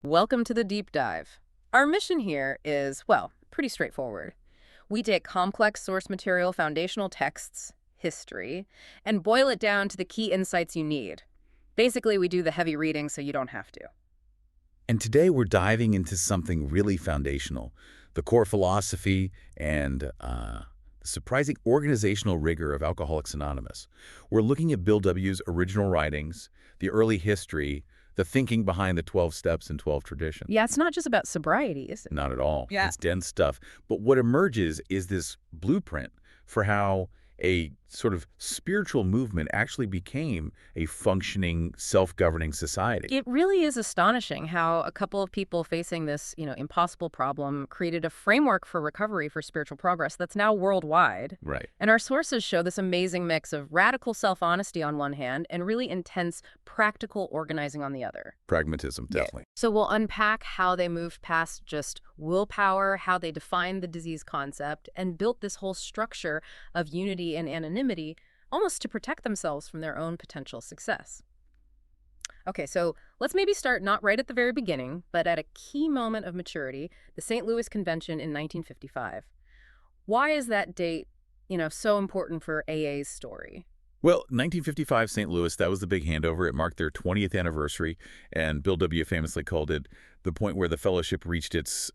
Welcome to the deep dive. Our mission here is, well, pretty straightforward. We take complex source material, foundational texts, history, and boil it down to the key insights you need. Basically, we do the heavy reading so you don't have to. And today we're diving into something really foundational, the core philosophy and the surprising organizational rigor of Alcoholics Anonymous. We're looking at Bill W.'s original writings, the early history, the thinking behind the 12 steps and 12 traditions. Yeah, it's not just about sobriety, is it? Not at all. Yeah. It's dense stuff. But what emerges is this blueprint for how a sort of spiritual movement actually became a functioning, self-governing society. It really is astonishing how a couple of people facing this, impossible problem created a framework for recovery for spiritual progress that's now worldwide. Right. And our sources show this amazing mix of radical self-honesty on one hand and really intense practical organizing on the other. Pragmatism, definitely. So we'll unpack how they moved past just willpower, how they defined the disease concept, and built this whole structure of unity and anonymity almost to protect themselves from their own potential success. Okay, so let's maybe start not right at the very beginning, but at a key moment of maturity, the St. Louis Convention in 1955. Why is that date, so important for AA's story? Well, 1955 St. Louis, that was the big handover. It marked their 20th anniversary, and Bill W. famously called it the point where the fellowship reached its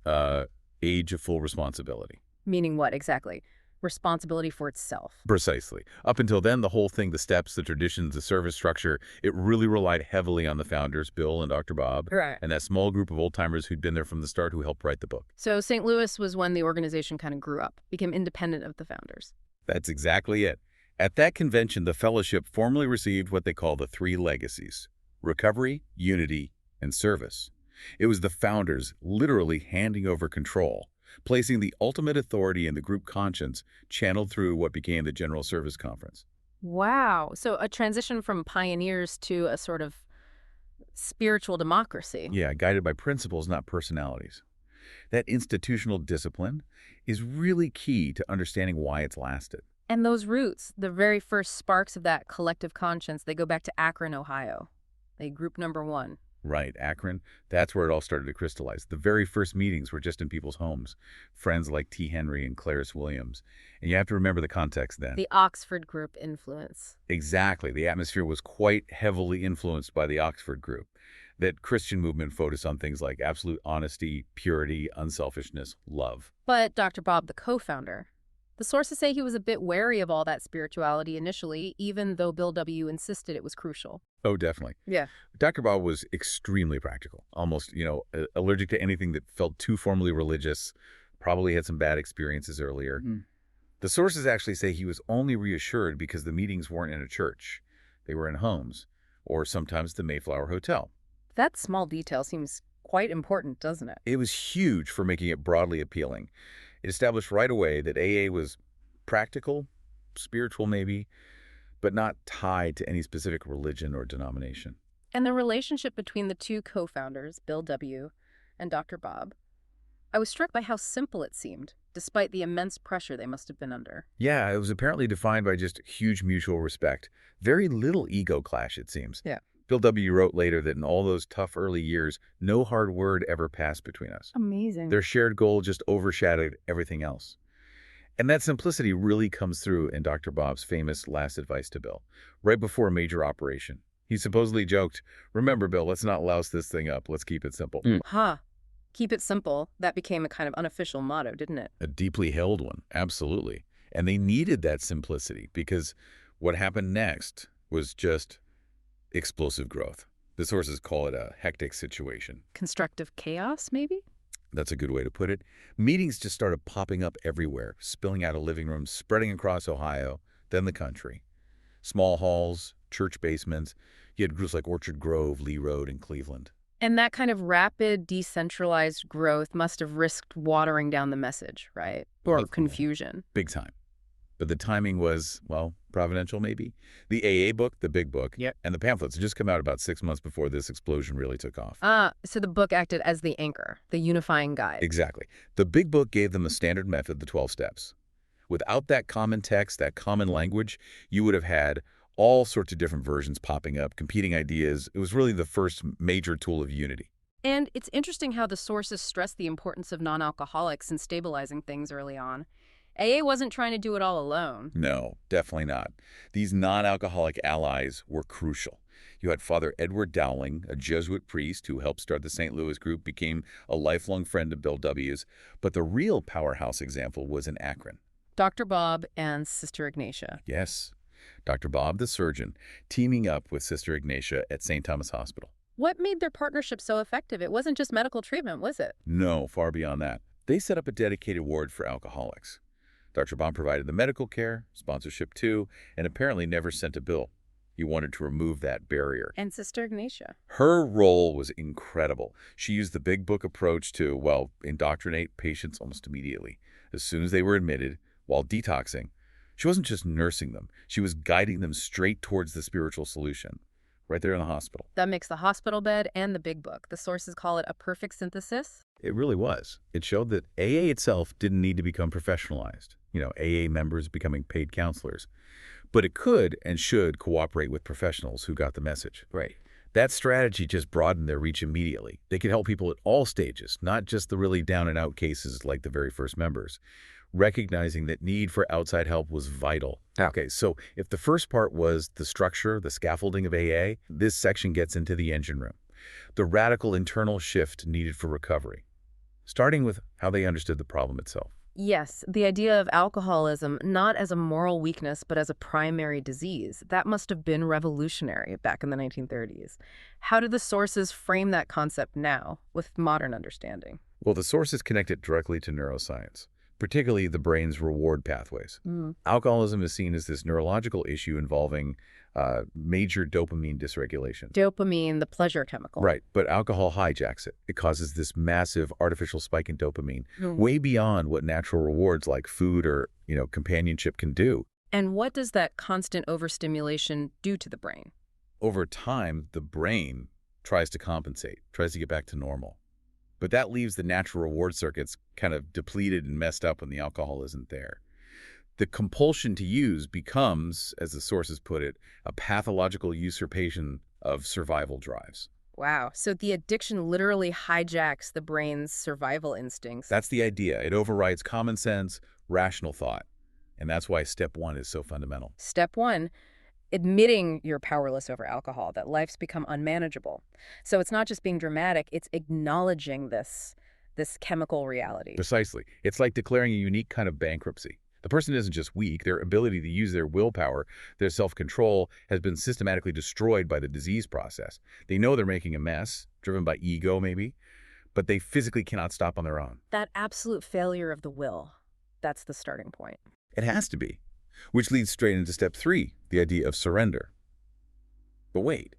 age of full responsibility. Meaning what exactly? Responsibility for itself. Precisely. Up until then, the whole thing, the steps, the traditions, the service structure, it really relied heavily on the founders, Bill and Dr. Bob, Right. and that small group of old-timers who'd been there from the start who helped write the book. So St. Louis was when the organization kind of grew up, became independent of the founders. That's exactly it. At that convention, the fellowship formally received what they call the 3 legacies: recovery, unity, and service. It was the founders literally handing over control, placing the ultimate authority in the group conscience, channeled through what became the General Service Conference. Wow. So a transition from pioneers to a sort of spiritual democracy. Yeah, guided by principles, not personalities. That institutional discipline is really key to understanding why it's lasted. And those roots, the very first sparks of that collective conscience, they go back to Akron, Ohio. Group number 1. Right, Akron, that's where it all started to crystallize. The very first meetings were just in people's homes, friends like T. Henry and Clarice Williams. And you have to remember the context then. The Oxford group influence. Exactly. The atmosphere was quite heavily influenced by the Oxford group. That Christian movement focused on things like absolute honesty, purity, unselfishness, love. But Dr. Bob, the co-founder, the sources say he was a bit wary of all that spirituality initially, even though Bill W. insisted it was crucial. Oh, definitely. Yeah. Dr. Bob was extremely practical, almost, allergic to anything that felt too formally religious, probably had some bad experiences earlier. The sources actually say he was only reassured because the meetings weren't in a church. They were in homes, or sometimes the Mayflower Hotel. That small detail seems quite important, doesn't it? It was huge for making it broadly appealing. It established right away that AA was practical, spiritual maybe, but not tied to any specific religion or denomination. And the relationship between the two co-founders, Bill W. and Dr. Bob, I was struck by how simple it seemed, despite the immense pressure they must have been under. Yeah, it was apparently defined by just huge mutual respect. Very little ego clash, it seems. Yeah. Bill W. wrote later that in all those tough early years, no hard word ever passed between us. Amazing. Their shared goal just overshadowed everything else. And that simplicity really comes through in Dr. Bob's famous last advice to Bill, right before a major operation. He supposedly joked, "Remember, Bill, let's not louse this thing up. Let's keep it simple." Keep it simple. That became a kind of unofficial motto, didn't it? A deeply held one, absolutely. And they needed that simplicity because what happened next was just explosive growth. The sources call it a hectic situation. Constructive chaos, maybe? That's a good way to put it. Meetings just started popping up everywhere, spilling out of living rooms, spreading across Ohio, then the country. Small halls, church basements. You had groups like Orchard Grove, Lee Road, and Cleveland. And that kind of rapid, decentralized growth must have risked watering down the message, right? Or confusion. Big time. But the timing was, well, providential maybe. The AA book, the big book, and the pamphlets had just come out about 6 months before this explosion really took off. So the book acted as the anchor, the unifying guide. Exactly. The big book gave them a standard method, the 12 steps. Without that common text, that common language, you would have had all sorts of different versions popping up, competing ideas. It was really the first major tool of unity. And it's interesting how the sources stress the importance of non-alcoholics in stabilizing things early on. AA wasn't trying to do it all alone. No, definitely not. These non-alcoholic allies were crucial. You had Father Edward Dowling, a Jesuit priest who helped start the St. Louis group, became a lifelong friend of Bill W.'s. But the real powerhouse example was in Akron. Dr. Bob and Sister Ignatia. Yes, Dr. Bob, the surgeon, teaming up with Sister Ignatia at St. Thomas Hospital. What made their partnership so effective? It wasn't just medical treatment, was it? No, far beyond that. They set up a dedicated ward for alcoholics. Dr. Bob provided the medical care, sponsorship too, and apparently never sent a bill. He wanted to remove that barrier. And Sister Ignatia. Her role was incredible. She used the big book approach to, well, indoctrinate patients almost immediately. As soon as they were admitted, while detoxing, she wasn't just nursing them. She was guiding them straight towards the spiritual solution, right there in the hospital. That makes the hospital bed and the big book. The sources call it a perfect synthesis. It really was. It showed that AA itself didn't need to become professionalized. AA members becoming paid counselors. But it could and should cooperate with professionals who got the message. Right. That strategy just broadened their reach immediately. They could help people at all stages, not just the really down-and-out cases like the very first members, recognizing that need for outside help was vital. Yeah. Okay, so if the first part was the structure, the scaffolding of AA, this section gets into the engine room, the radical internal shift needed for recovery, starting with how they understood the problem itself. Yes, the idea of alcoholism not as a moral weakness but as a primary disease, that must have been revolutionary back in the 1930s. How do the sources frame that concept now with modern understanding? Well, the sources connect it directly to neuroscience, particularly the brain's reward pathways. Alcoholism is seen as this neurological issue involving major dopamine dysregulation. Dopamine, the pleasure chemical. Right, but alcohol hijacks it. It causes this massive artificial spike in dopamine, way beyond what natural rewards like food or, companionship can do. And what does that constant overstimulation do to the brain? Over time, the brain tries to compensate, tries to get back to normal. But that leaves the natural reward circuits kind of depleted and messed up when the alcohol isn't there. The compulsion to use becomes, as the sources put it, a pathological usurpation of survival drives. Wow, so the addiction literally hijacks the brain's survival instincts. That's the idea. It overrides common sense, rational thought. And that's why step one is so fundamental. Step one, admitting you're powerless over alcohol, that life's become unmanageable. So it's not just being dramatic, it's acknowledging this chemical reality. Precisely. It's like declaring a unique kind of bankruptcy. The person isn't just weak. Their ability to use their willpower, their self-control, has been systematically destroyed by the disease process. They know they're making a mess, driven by ego maybe, but they physically cannot stop on their own. That absolute failure of the will, that's the starting point. It has to be. Which leads straight into step three, the idea of surrender. But wait.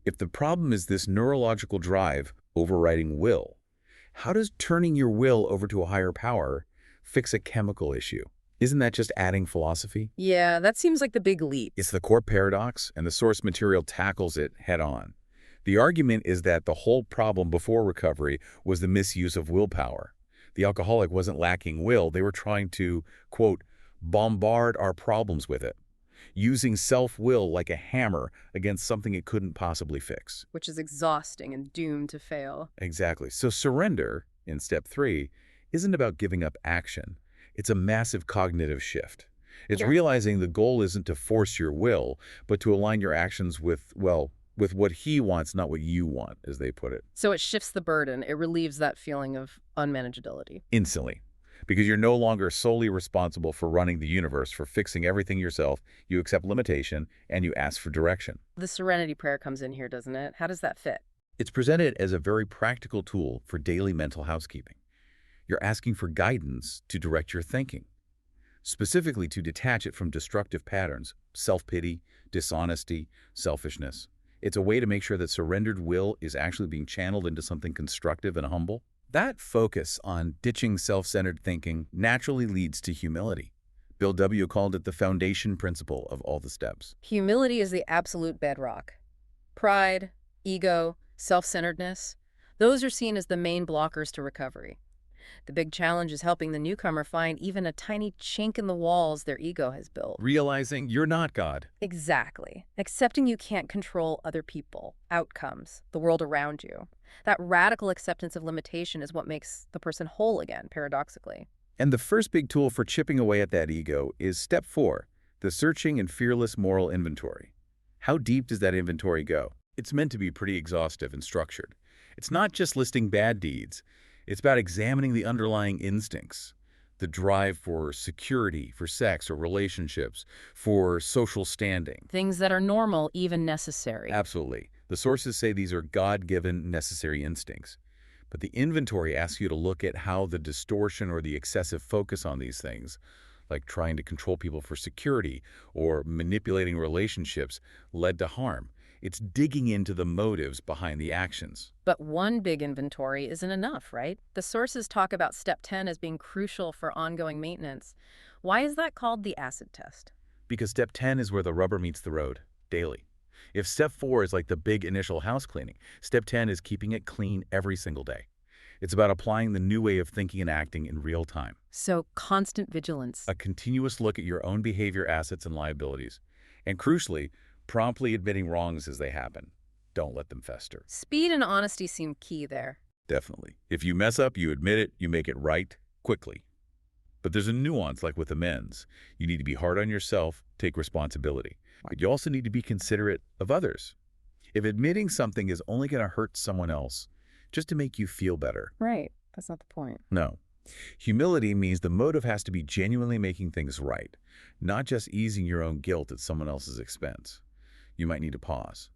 If the problem is this neurological drive overriding will, how does turning your will over to a higher power fix a chemical issue? Isn't that just adding philosophy? Yeah, that seems like the big leap. It's the core paradox, and the source material tackles it head on. The argument is that the whole problem before recovery was the misuse of willpower. The alcoholic wasn't lacking will. They were trying to, quote, bombard our problems with it, using self-will like a hammer against something it couldn't possibly fix. Which is exhausting and doomed to fail. Exactly. So surrender, in step three, isn't about giving up action. It's a massive cognitive shift. It's realizing the goal isn't to force your will, but to align your actions with what he wants, not what you want, as they put it. So it shifts the burden. It relieves that feeling of unmanageability. Instantly. Because you're no longer solely responsible for running the universe, for fixing everything yourself. You accept limitation, and you ask for direction. The Serenity Prayer comes in here, doesn't it? How does that fit? It's presented as a very practical tool for daily mental housekeeping. You're asking for guidance to direct your thinking, specifically to detach it from destructive patterns, self-pity, dishonesty, selfishness. It's a way to make sure that surrendered will is actually being channeled into something constructive and humble. That focus on ditching self-centered thinking naturally leads to humility. Bill W. called it the foundation principle of all the steps. Humility is the absolute bedrock. Pride, ego, self-centeredness, those are seen as the main blockers to recovery. The big challenge is helping the newcomer find even a tiny chink in the walls their ego has built. Realizing you're not God. Exactly. Accepting you can't control other people, outcomes, the world around you. That radical acceptance of limitation is what makes the person whole again, paradoxically. And the first big tool for chipping away at that ego is step 4, the searching and fearless moral inventory. How deep does that inventory go? It's meant to be pretty exhaustive and structured. It's not just listing bad deeds. It's about examining the underlying instincts, the drive for security, for sex or relationships, for social standing. Things that are normal, even necessary. Absolutely. The sources say these are God-given necessary instincts. But the inventory asks you to look at how the distortion or the excessive focus on these things, like trying to control people for security or manipulating relationships, led to harm. It's digging into the motives behind the actions. But one big inventory isn't enough, right? The sources talk about step 10 as being crucial for ongoing maintenance. Why is that called the acid test? Because step 10 is where the rubber meets the road, daily. If step 4 is like the big initial house cleaning, step 10 is keeping it clean every single day. It's about applying the new way of thinking and acting in real time. So, constant vigilance. A continuous look at your own behavior, assets, and liabilities. And crucially, promptly admitting wrongs as they happen. Don't let them fester. Speed and honesty seem key there. Definitely. If you mess up, you admit it, you make it right, quickly. But there's a nuance like with amends. You need to be hard on yourself, take responsibility. But you also need to be considerate of others. If admitting something is only going to hurt someone else, just to make you feel better. Right. That's not the point. No. Humility means the motive has to be genuinely making things right, not just easing your own guilt at someone else's expense. You might need to pause,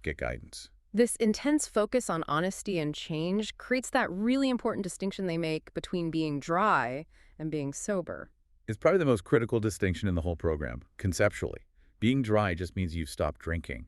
get guidance. This intense focus on honesty and change creates that really important distinction they make between being dry and being sober. It's probably the most critical distinction in the whole program, conceptually. Being dry just means you've stopped drinking.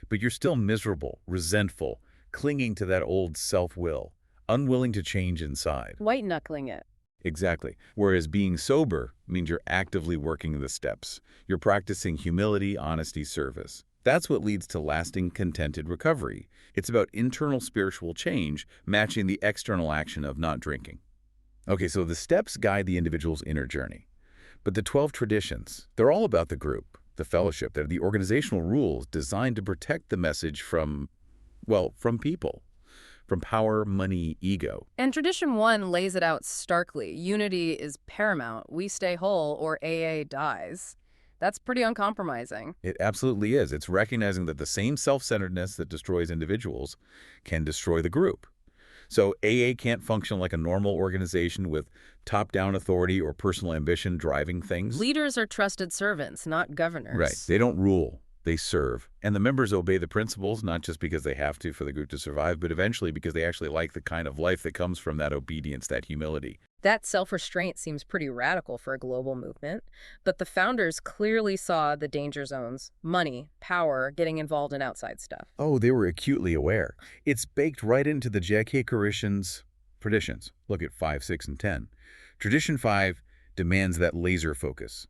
But you're still miserable, resentful, clinging to that old self-will, unwilling to change inside. White-knuckling it. Exactly. Whereas being sober means you're actively working the steps. You're practicing humility, honesty, service. That's what leads to lasting, contented recovery. It's about internal spiritual change matching the external action of not drinking. Okay, so the steps guide the individual's inner journey. But the 12 traditions, they're all about the group, the fellowship. They're the organizational rules designed to protect the message from people. From power, money, ego. And Tradition 1 lays it out starkly. Unity is paramount. We stay whole or AA dies. That's pretty uncompromising. It absolutely is. It's recognizing that the same self-centeredness that destroys individuals can destroy the group. So AA can't function like a normal organization with top-down authority or personal ambition driving things. Leaders are trusted servants, not governors. Right. They don't rule. They serve. And the members obey the principles, not just because they have to for the group to survive, but eventually because they actually like the kind of life that comes from that obedience, that humility. That self-restraint seems pretty radical for a global movement, but the founders clearly saw the danger zones, money, power, getting involved in outside stuff. Oh, they were acutely aware. It's baked right into the J.K. Carishan's traditions. Look at 5, 6, and 10. Tradition 5 demands that laser focus.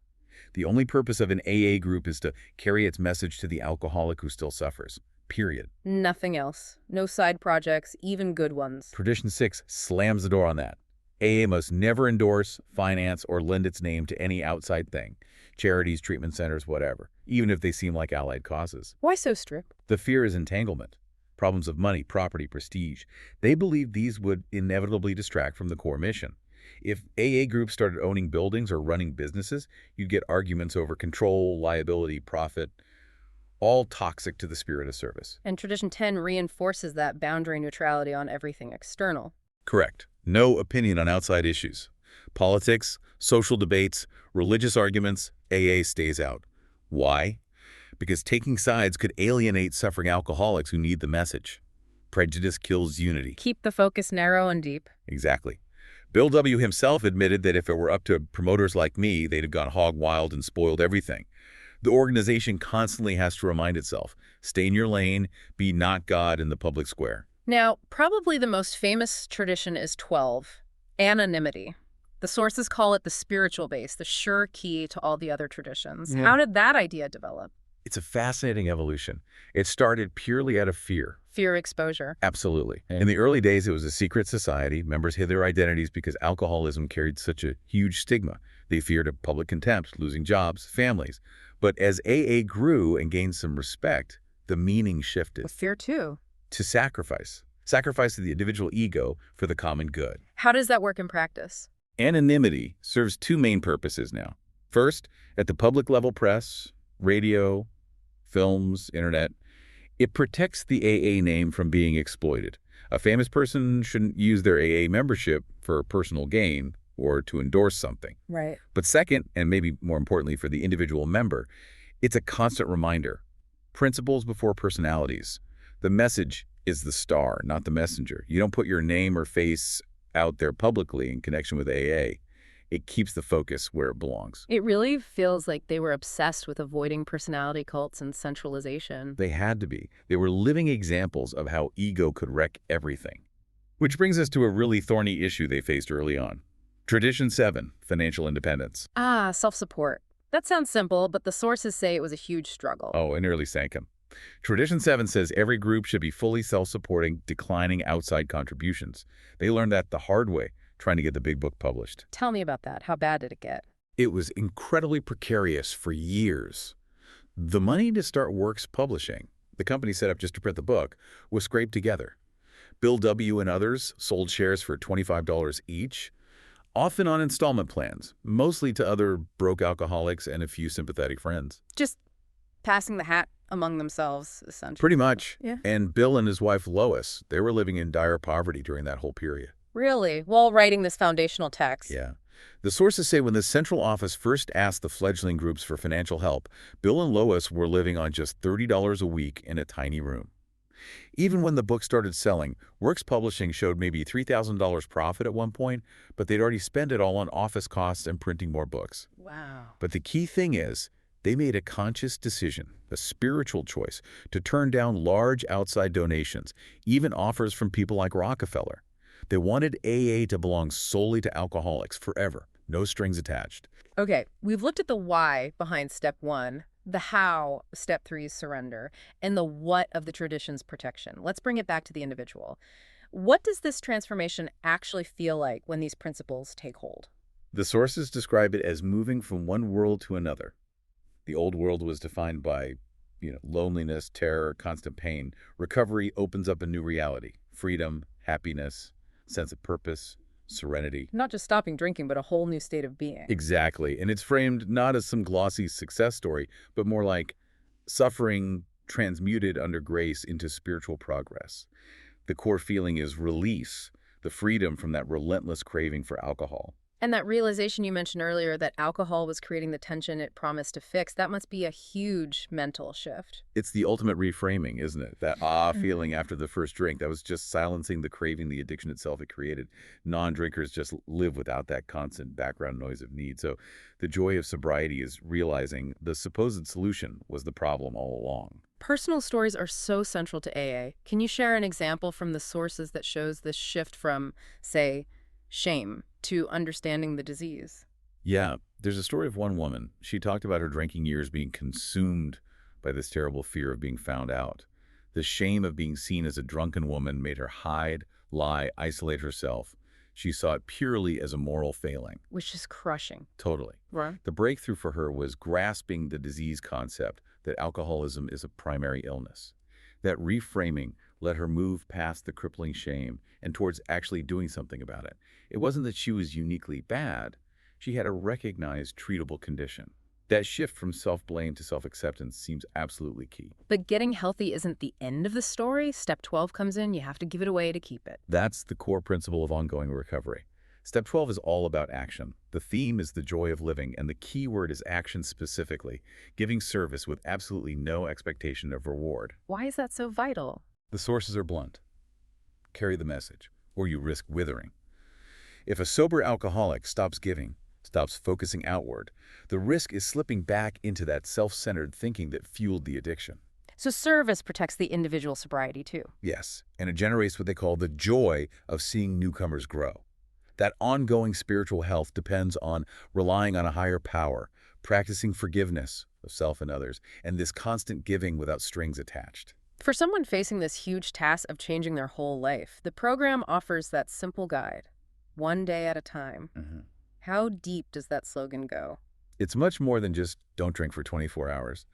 The only purpose of an AA group is to carry its message to the alcoholic who still suffers. Period. Nothing else. No side projects, even good ones. Tradition 6 slams the door on that. AA must never endorse, finance, or lend its name to any outside thing. Charities, treatment centers, whatever. Even if they seem like allied causes. Why so strict? The fear is entanglement. Problems of money, property, prestige. They believed these would inevitably distract from the core mission. If AA groups started owning buildings or running businesses, you'd get arguments over control, liability, profit, all toxic to the spirit of service. And Tradition 10 reinforces that boundary neutrality on everything external. Correct. No opinion on outside issues. Politics, social debates, religious arguments, AA stays out. Why? Because taking sides could alienate suffering alcoholics who need the message. Prejudice kills unity. Keep the focus narrow and deep. Exactly. Bill W. himself admitted that if it were up to promoters like me, they'd have gone hog wild and spoiled everything. The organization constantly has to remind itself, stay in your lane, be not God in the public square. Now, probably the most famous tradition is 12, anonymity. The sources call it the spiritual base, the sure key to all the other traditions. Yeah. How did that idea develop? It's a fascinating evolution. It started purely out of fear Fear exposure. Absolutely. In the early days, it was a secret society. Members hid their identities because alcoholism carried such a huge stigma. They feared a public contempt, losing jobs, families. But as AA grew and gained some respect, the meaning shifted With fear, too. to sacrifice. Sacrifice of the individual ego for the common good. How does that work in practice? Anonymity serves two main purposes now. First, at the public level press, radio, films, internet, it protects the AA name from being exploited. A famous person shouldn't use their AA membership for personal gain or to endorse something. Right. But second, and maybe more importantly for the individual member, it's a constant reminder. Principles before personalities. The message is the star, not the messenger. You don't put your name or face out there publicly in connection with AA. It keeps the focus where it belongs. It really feels like they were obsessed with avoiding personality cults and centralization. They had to be. They were living examples of how ego could wreck everything. Which brings us to a really thorny issue they faced early on. Tradition 7, financial independence. Ah, self-support. That sounds simple, but the sources say it was a huge struggle. Oh, it nearly sank him. Tradition 7 says every group should be fully self-supporting, declining outside contributions. They learned that the hard way, trying to get the big book published. Tell me about that. How bad did it get? It was incredibly precarious for years. The money to start Works Publishing, the company set up just to print the book, was scraped together. Bill W. and others sold shares for $25 each, often on installment plans, mostly to other broke alcoholics and a few sympathetic friends. Just passing the hat among themselves, essentially. Pretty much. Yeah. And Bill and his wife Lois, they were living in dire poverty during that whole period. Really? While writing this foundational text? Yeah. The sources say when the central office first asked the fledgling groups for financial help, Bill and Lois were living on just $30 a week in a tiny room. Even when the book started selling, Works Publishing showed maybe $3,000 profit at one point, but they'd already spent it all on office costs and printing more books. Wow. But the key thing is, they made a conscious decision, a spiritual choice, to turn down large outside donations, even offers from people like Rockefeller. They wanted AA to belong solely to alcoholics forever, no strings attached. Okay, we've looked at the why behind step 1, the how, step 3's surrender, and the what of the tradition's protection. Let's bring it back to the individual. What does this transformation actually feel like when these principles take hold? The sources describe it as moving from one world to another. The old world was defined by, loneliness, terror, constant pain. Recovery opens up a new reality, freedom, happiness, sense of purpose, serenity. Not just stopping drinking, but a whole new state of being. Exactly. And it's framed not as some glossy success story, but more like suffering transmuted under grace into spiritual progress. The core feeling is release, the freedom from that relentless craving for alcohol. And that realization you mentioned earlier that alcohol was creating the tension it promised to fix, that must be a huge mental shift. It's the ultimate reframing, isn't it? That feeling after the first drink, that was just silencing the craving, the addiction itself it created. Non-drinkers just live without that constant background noise of need. So the joy of sobriety is realizing the supposed solution was the problem all along. Personal stories are so central to AA. Can you share an example from the sources that shows this shift from, say, shame to understanding the disease? Yeah, there's a story of one woman. She talked about her drinking years being consumed by this terrible fear of being found out. The shame of being seen as a drunken woman made her hide, lie, isolate herself. She saw it purely as a moral failing. Which is crushing. Totally. Right. The breakthrough for her was grasping the disease concept that alcoholism is a primary illness. That reframing let her move past the crippling shame and towards actually doing something about it. It wasn't that she was uniquely bad. She had a recognized treatable condition. That shift from self-blame to self-acceptance seems absolutely key. But getting healthy isn't the end of the story. Step 12 comes in. You have to give it away to keep it. That's the core principle of ongoing recovery. Step 12 is all about action. The theme is the joy of living, and the key word is action specifically, giving service with absolutely no expectation of reward. Why is that so vital? The sources are blunt. Carry the message, or you risk withering. If a sober alcoholic stops giving, stops focusing outward, the risk is slipping back into that self-centered thinking that fueled the addiction. So service protects the individual sobriety too. Yes, and it generates what they call the joy of seeing newcomers grow. That ongoing spiritual health depends on relying on a higher power, practicing forgiveness of self and others, and this constant giving without strings attached. For someone facing this huge task of changing their whole life, the program offers that simple guide, one day at a time. Mhm. How deep does that slogan go? It's much more than just don't drink for 24 hours.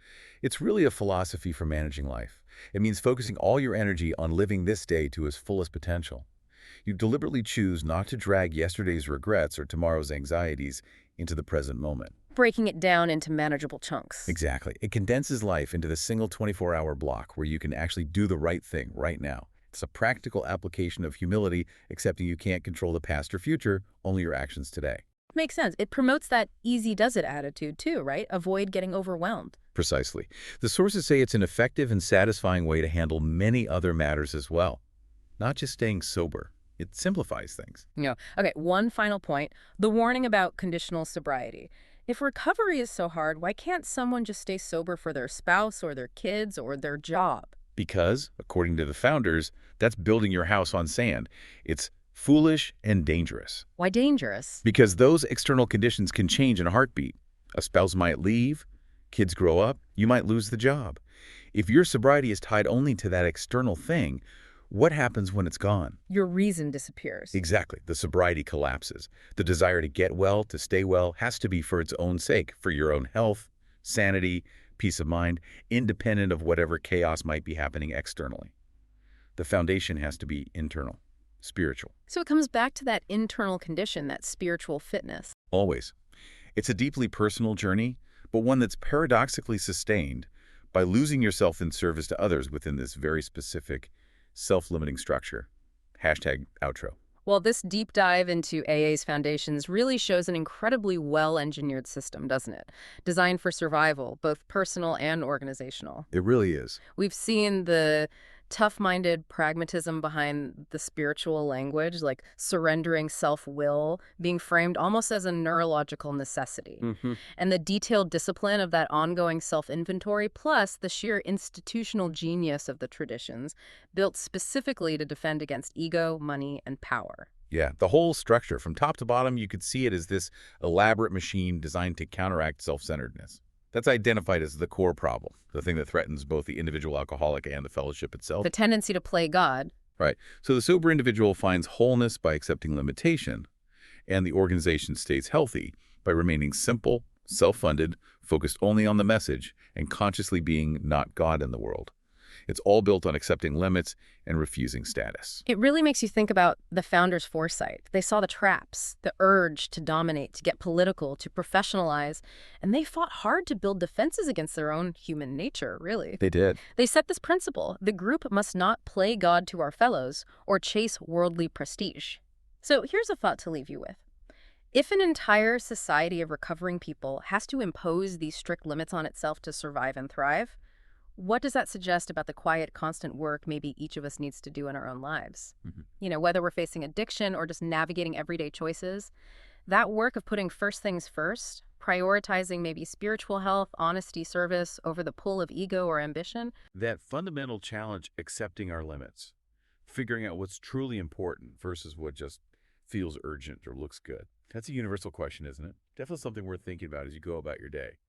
It's really a philosophy for managing life. It means focusing all your energy on living this day to its fullest potential. You deliberately choose not to drag yesterday's regrets or tomorrow's anxieties into the present moment. Breaking it down into manageable chunks. Exactly. It condenses life into the single 24-hour block where you can actually do the right thing right now. It's a practical application of humility, accepting you can't control the past or future, only your actions today. Makes sense. It promotes that easy does it attitude too, right? Avoid getting overwhelmed. Precisely. The sources say it's an effective and satisfying way to handle many other matters as well. Not just staying sober. It simplifies things. Okay, one final point, the warning about conditional sobriety. If recovery is so hard, why can't someone just stay sober for their spouse or their kids or their job? Because, according to the founders, that's building your house on sand. It's foolish and dangerous. Why dangerous? Because those external conditions can change in a heartbeat. A spouse might leave, kids grow up, you might lose the job. If your sobriety is tied only to that external thing, what happens when it's gone? Your reason disappears. Exactly. The sobriety collapses. The desire to get well, to stay well, has to be for its own sake, for your own health, sanity, peace of mind, independent of whatever chaos might be happening externally. The foundation has to be internal, spiritual. So it comes back to that internal condition, that spiritual fitness. Always. It's a deeply personal journey, but one that's paradoxically sustained by losing yourself in service to others within this very specific, self-limiting structure. Hashtag outro. Well, this deep dive into AA's foundations really shows an incredibly well-engineered system, doesn't it? Designed for survival, both personal and organizational. It really is. We've seen the tough-minded pragmatism behind the spiritual language, like surrendering self-will, being framed almost as a neurological necessity. And the detailed discipline of that ongoing self-inventory, plus the sheer institutional genius of the traditions, built specifically to defend against ego, money, and power. Yeah, the whole structure, from top to bottom, you could see it as this elaborate machine designed to counteract self-centeredness. That's identified as the core problem, the thing that threatens both the individual alcoholic and the fellowship itself. The tendency to play God. Right. So the sober individual finds wholeness by accepting limitation, and the organization stays healthy by remaining simple, self-funded, focused only on the message, and consciously being not God in the world. It's all built on accepting limits and refusing status. It really makes you think about the founders' foresight. They saw the traps, the urge to dominate, to get political, to professionalize, and they fought hard to build defenses against their own human nature, really. They did. They set this principle: the group must not play God to our fellows or chase worldly prestige. So here's a thought to leave you with. If an entire society of recovering people has to impose these strict limits on itself to survive and thrive, what does that suggest about the quiet, constant work maybe each of us needs to do in our own lives? Whether we're facing addiction or just navigating everyday choices, that work of putting first things first, prioritizing maybe spiritual health, honesty, service over the pull of ego or ambition. That fundamental challenge, accepting our limits, figuring out what's truly important versus what just feels urgent or looks good. That's a universal question, isn't it? Definitely something worth thinking about as you go about your day.